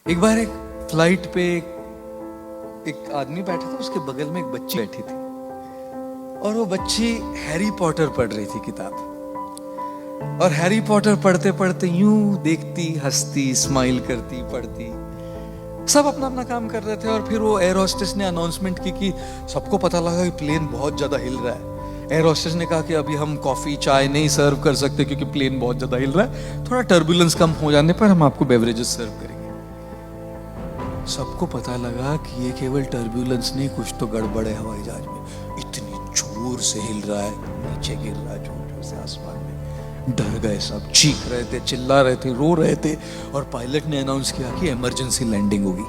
एक बार एक फ्लाइट पे एक आदमी बैठा था, उसके बगल में एक बच्ची बैठी थी और वो बच्ची हैरी पॉटर पढ़ रही थी किताब। और हैरी पॉटर पढ़ते पढ़ते यूं देखती, हंसती, स्माइल करती, पढ़ती, सब अपना अपना काम कर रहे थे। और फिर वो एयर होस्टेस ने अनाउंसमेंट की कि सबको पता लगा कि प्लेन बहुत ज्यादा हिल रहा है। एयर होस्टेस ने कहा कि अभी हम कॉफी चाय नहीं सर्व कर सकते क्योंकि प्लेन बहुत ज्यादा हिल रहा है, थोड़ा टर्बुलेंस कम हो जाने पर हम आपको बेवरेजेस सर्व करेंगे। सबको पता लगा कि ये केवल टर्बुलेंस नहीं, कुछ तो गड़बड़ है हवाई जहाज में। इतनी जोर से हिल रहा है, नीचे गिर रहा है जोर जोर से आसमान में। डर गए सब, चीख रहे थे, चिल्ला रहे थे, रो रहे थे। और पायलट ने अनाउंस किया कि इमरजेंसी लैंडिंग होगी।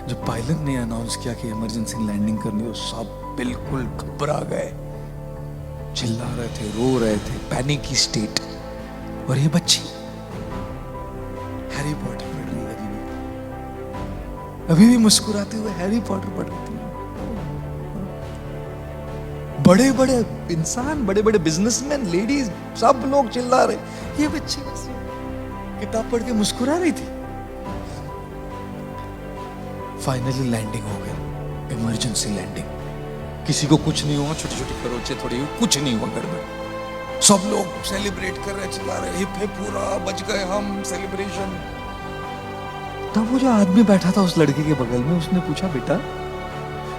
जब पायलट ने अनाउंस किया कि इमरजेंसी लैंडिंग करनी हो, सब बिल्कुल घबरा गए, चिल्ला रहे थे, रो रहे थे, पैनिक की स्टेट। और ये बच्ची हैरी पॉटर पढ़ रही है, अभी भी मुस्कुराते हुए हैरी पॉटर पढ़ रही थी। बड़े बड़े इंसान, बड़े बड़े बिजनेसमैन, लेडीज, सब लोग चिल्ला रहे, ये बच्ची बस किताब पढ़ के मुस्कुरा रही थी। फाइनली लैंडिंग हो गई, इमरजेंसी लैंडिंग। किसी को कुछ नहीं हुआ, छोटी छोटी खरोंचे थोड़ी हुई, कुछ नहीं हुआ गड़बड़। सब लोग सेलिब्रेट कर रहे, चिल्ला रहे, हिप हिप पूरा, बच गए हम, सेलिब्रेशन। तब वो जो आदमी बैठा था उस लड़की के बगल में, उसने पूछा, बेटा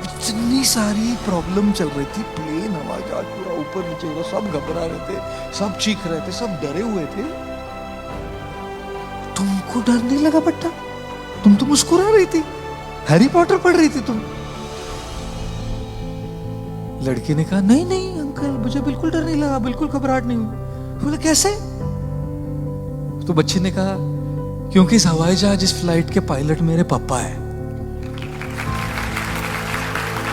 इतनी सारी प्रॉब्लम चल रही थी, प्लेन हवाई जहाज पूरा ऊपर नीचे हो रहा, सब घबरा रहे थे, सब चीख रहे थे, सब डरे हुए थे, तुमको डर नहीं लगा बेटा? तुम तो मुस्कुरा रही थी, हैरी पॉटर पढ़ रही थी तुम। लड़की ने कहा, नहीं नहीं अंकल, मुझे बिल्कुल डर नहीं लगा, बिल्कुल घबराहट नहीं हुई। बोला कैसे? तो बच्ची ने कहा, क्योंकि इस हवाई जहाज, इस फ्लाइट के पायलट मेरे पापा है।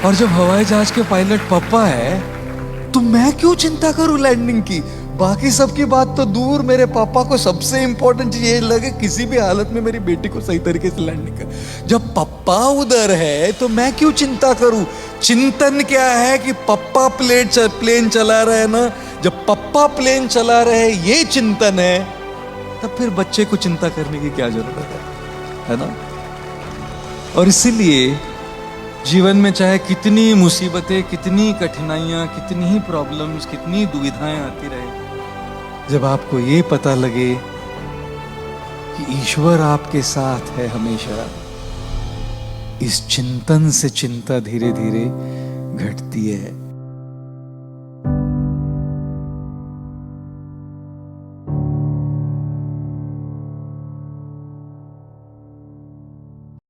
और जब हवाई जहाज के पायलट पापा है तो मैं क्यों चिंता करूं लैंडिंग की? बाकी सबकी बात तो दूर, मेरे पापा को सबसे इंपॉर्टेंट चीज ये लगे किसी भी हालत में मेरी बेटी को सही तरीके से लैंडिंग कर। जब पापा उधर है तो मैं क्यों चिंता करूं? चिंतन क्या है कि पापा प्लेन चला रहे हैं ना, जब पापा प्लेन चला रहे ये चिंतन है, तब फिर बच्चे को चिंता करने की क्या जरूरत है ना? और इसीलिए जीवन में चाहे कितनी मुसीबतें, कितनी कठिनाइयां, कितनी ही प्रॉब्लम्स, कितनी दुविधाएं आती रहे, जब आपको ये पता लगे कि ईश्वर आपके साथ है हमेशा, इस चिंतन से चिंता धीरे धीरे घटती है।